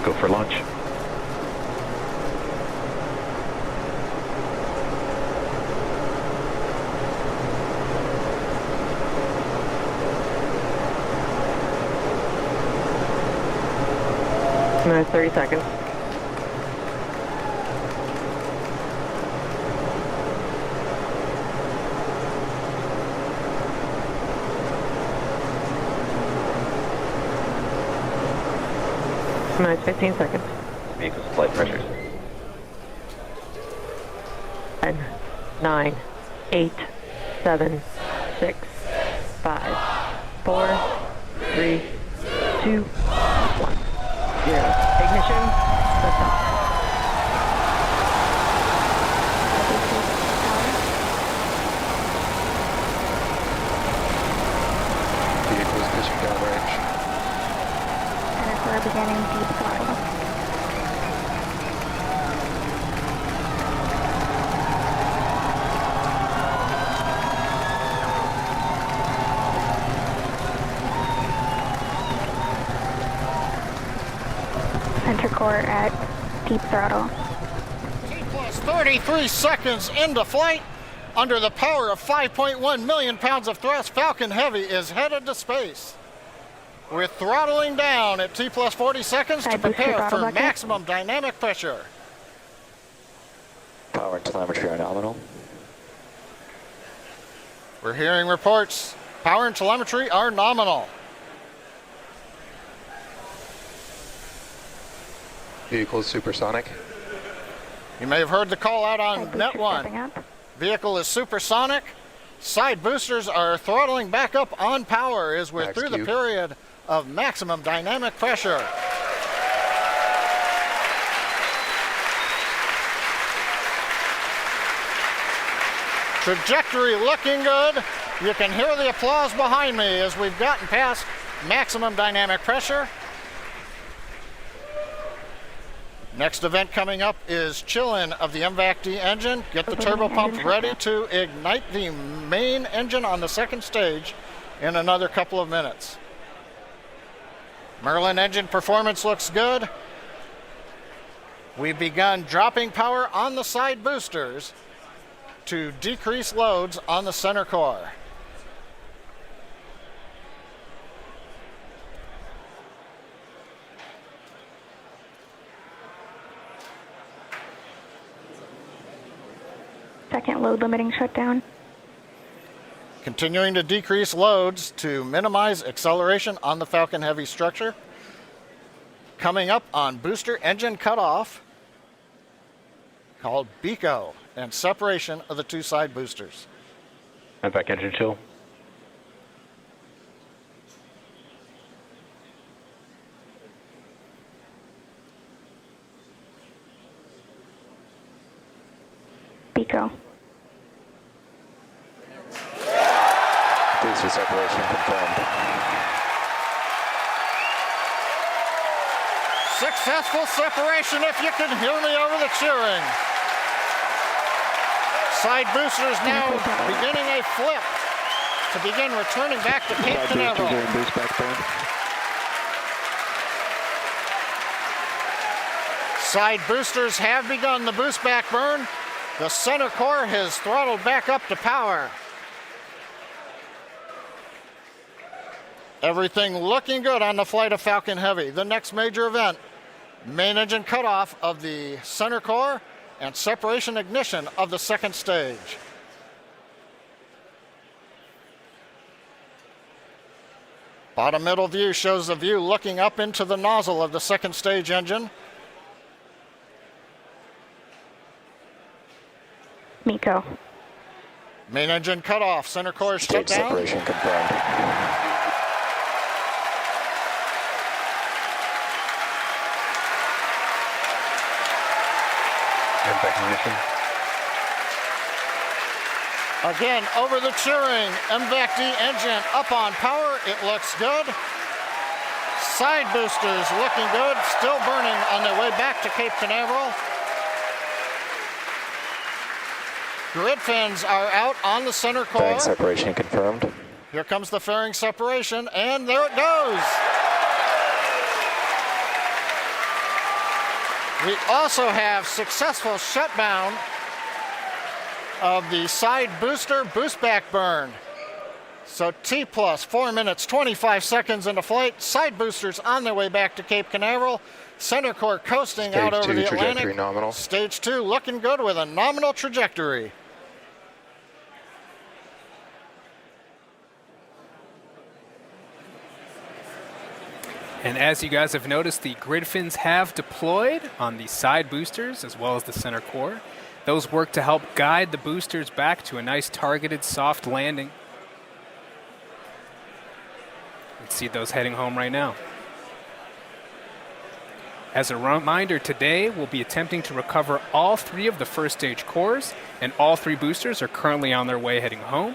go for launch. Minutes, 30 seconds. Minutes, 15 seconds. Vehicle's flight pressures. 10, 9, 8, 7, 6, 5, 4, 3, 2, 1. 0. Ignition, liftoff. Vehicles pitching downrange. And we're beginning deep throttle. Center core at deep throttle. T plus 33 seconds into flight. Under the power of 5.1 million pounds of thrust, Falcon Heavy is headed to space. We're throttling down at T plus 40 seconds to prepare for maximum dynamic pressure. Power and telemetry are nominal. We're hearing reports. Power and telemetry are nominal. Vehicle is supersonic. You may have heard the call out on Net 1. Vehicle is supersonic. Side boosters are throttling back up on power as we're through the period of maximum dynamic pressure. Trajectory looking good. You can hear the applause behind me as we've gotten past maximum dynamic pressure. Next event coming up is chill-in of the MVAC-D engine. Get the turbo pump ready to ignite the main engine on the second stage in another couple of minutes. Merlin engine performance looks good. We've begun dropping power on the side boosters to decrease loads on the center core. Second load limiting shutdown. Continuing to decrease loads to minimize acceleration on the Falcon Heavy structure. Coming up on booster engine cutoff, called BECO, and separation of the two side boosters. MVAC engine chill. BECO. Booster separation confirmed. Successful separation, if you can hear me over the cheering. Side boosters now beginning a flip to begin returning back to Cape Canaveral. Side boosters have begun the boost back burn. The center core has throttled back up to power. Everything looking good on the flight of Falcon Heavy. The next major event, main engine cutoff of the center core and separation ignition of the second stage. Bottom middle view shows the view looking up into the nozzle of the second stage engine. MECO. Main engine cutoff, center core shut Stage down. separation confirmed. MVAC ignition. Again, over the cheering, MVAC-D engine up on power. It looks good. Side boosters looking good, still burning on their way back to Cape Canaveral. Grid fins are out on the center core. Fairing separation confirmed. Here comes the fairing separation, and there it goes. We also have successful shutdown of the side booster boost back burn. So T plus 4 minutes 25 seconds into flight. Side boosters on their way back to Cape Canaveral. Center core coasting out over the trajectory Atlantic. nominal. Stage 2 looking good with a nominal trajectory. And as you guys have noticed, the grid fins have deployed on the side boosters as well as the center core. Those work to help guide the boosters back to a nice targeted soft landing. Let's see those heading home right now. As a reminder, today we'll be attempting to recover all 3 of the first stage cores, and all 3 boosters are currently on their way heading home.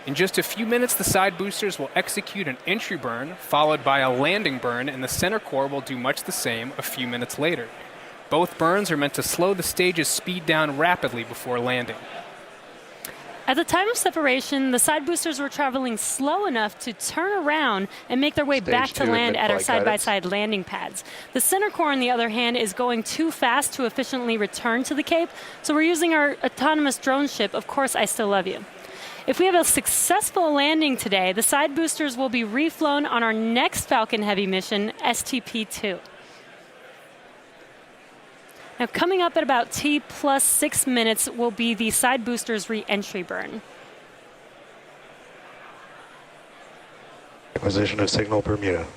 In just a few minutes, the side boosters will execute an entry burn, followed by a landing burn, and the center core will do much the same a few minutes later. Both burns are meant to slow the stage's speed down rapidly before landing. At the time of separation, the side boosters were traveling slow enough to turn around and make their way back to land at our side-by-side landing pads. The center core, on the other hand, is going too fast to efficiently return to the Cape, so we're using our autonomous drone ship, Of Course I Still Love You. If we have a successful landing today, the side boosters will be reflown on our next Falcon Heavy mission, STP-2. Now, coming up at about T plus 6 minutes will be the side boosters re-entry burn. Acquisition of signal Bermuda.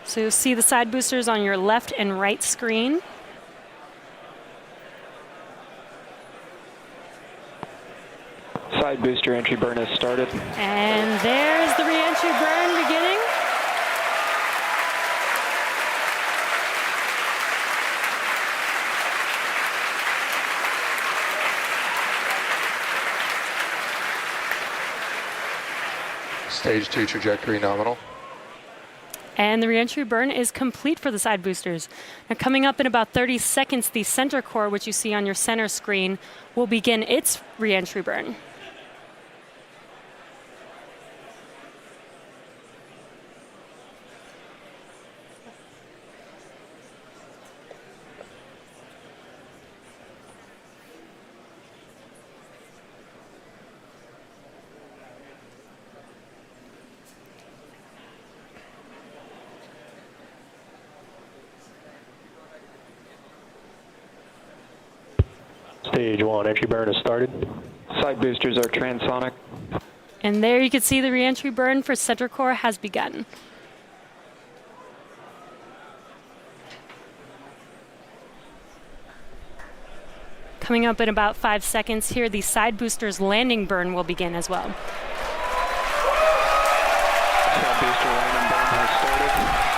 So you'll see the side boosters on your left and right screen. Side booster entry burn has started. And there's the re-entry burn beginning. Stage 2 trajectory nominal. And the re-entry burn is complete for the side boosters. Now, coming up in about 30 seconds, the center core, which you see on your center screen, will begin its re-entry burn. Stage 1 entry burn has started. Side boosters are transonic. And there you can see the re-entry burn for center core has begun. Coming up in about 5 seconds here, the side boosters landing burn will begin as well. Side booster landing burn has started.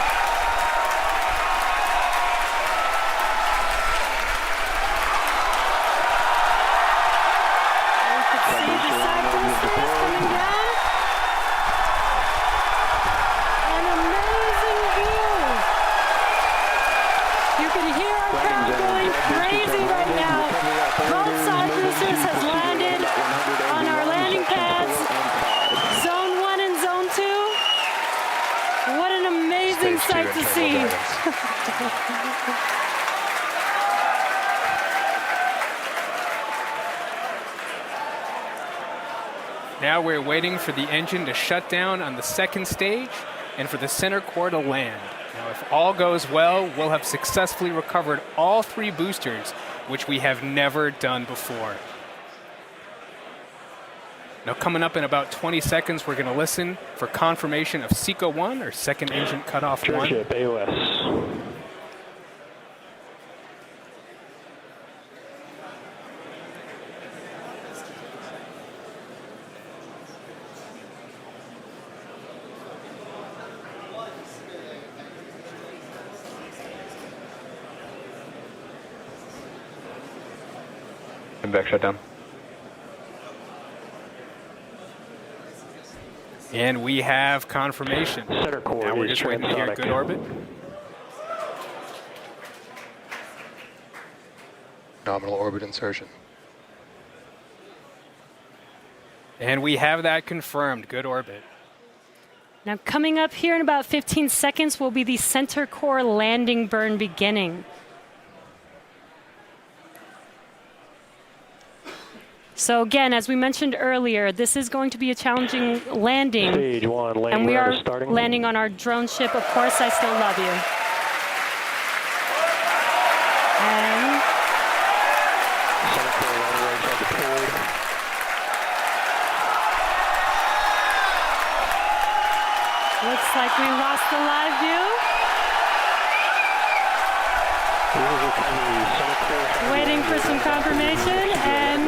Sight to see. Now we're waiting for the engine to shut down on the second stage and for the center core to land. Now, if all goes well, we'll have successfully recovered all 3 boosters, which we have never done before. Now, coming up in about 20 seconds, we're going to listen for confirmation of SECO 1, or second engine cutoff 1. Ship AOS. And back shutdown. And we have confirmation. Center core Now we're is just waiting to hear transonic. good orbit. Nominal orbit insertion. And we have that confirmed, good orbit. Now coming up here in about 15 seconds will be the center core landing burn beginning. So again, as we mentioned earlier, this is going to be a challenging landing. Stage 1, landing and we are burn is starting. landing on our drone ship, Of Course I Still Love You. And Center core landing range on deployed. looks like we lost the live view. This is recovery. Center core heavy. Waiting for some confirmation, and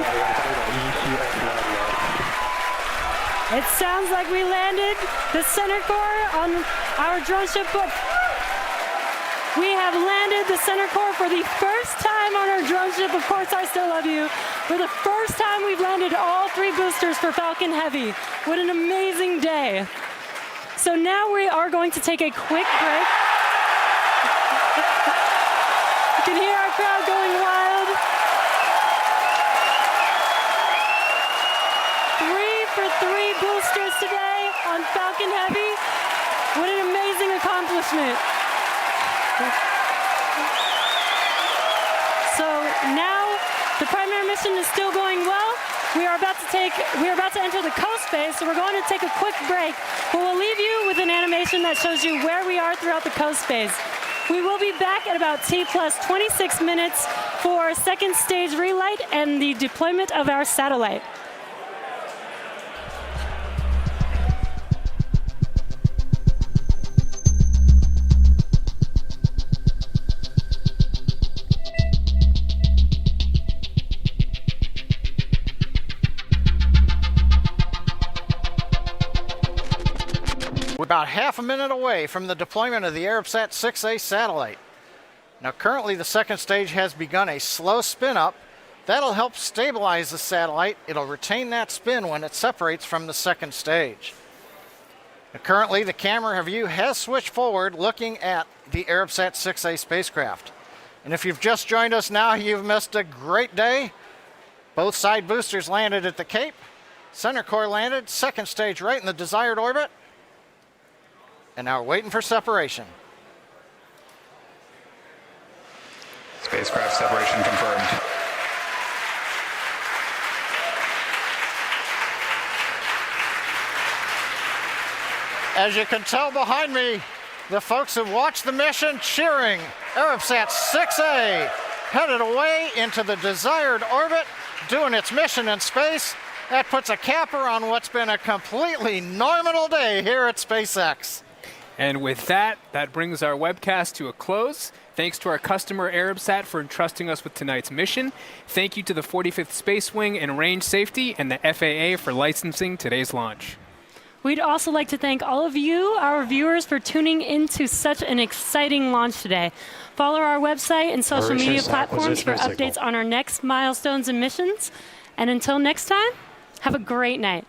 it sounds like we landed the center core on our drone ship. We have landed the center core for the first time on our drone ship, Of Course I Still Love You. For the first time, we've landed all 3 boosters for Falcon Heavy. What an amazing day. So now we are going to take a quick break. You can hear our crowd going wild. 3 for 3 boosters today on Falcon Heavy. What an amazing accomplishment. So now the primary mission is still going well. We are about to enter the coast phase, so we're going to take a quick break. But we'll leave you with an animation that shows you where we are throughout the coast phase. We will be back at about T plus 26 minutes for second stage relight and the deployment of our satellite. We're about half a minute away from the deployment of the Arabsat 6A satellite. Now currently the second stage has begun a slow spin up. That'll help stabilize the satellite. It'll retain that spin when it separates from the second stage. Now, currently the camera view has switched forward looking at the Arabsat 6A spacecraft. And if you've just joined us now, you've missed a great day. Both side boosters landed at the Cape. Center core landed, second stage right in the desired orbit. And now we're waiting for separation. Spacecraft separation confirmed. As you can tell behind me, the folks who watched the mission cheering. Arabsat 6A headed away into the desired orbit, doing its mission in space. That puts a capper on what's been a completely normal day here at SpaceX. And with that, that brings our webcast to a close. Thanks to our customer Arabsat for entrusting us with tonight's mission. Thank you to the 45th Space Wing and Range Safety and the FAA for licensing today's launch. We'd also like to thank all of you, our viewers, for tuning into such an exciting launch today. Follow our website and social media platforms for updates on our next milestones and missions. And until next time, have a great night.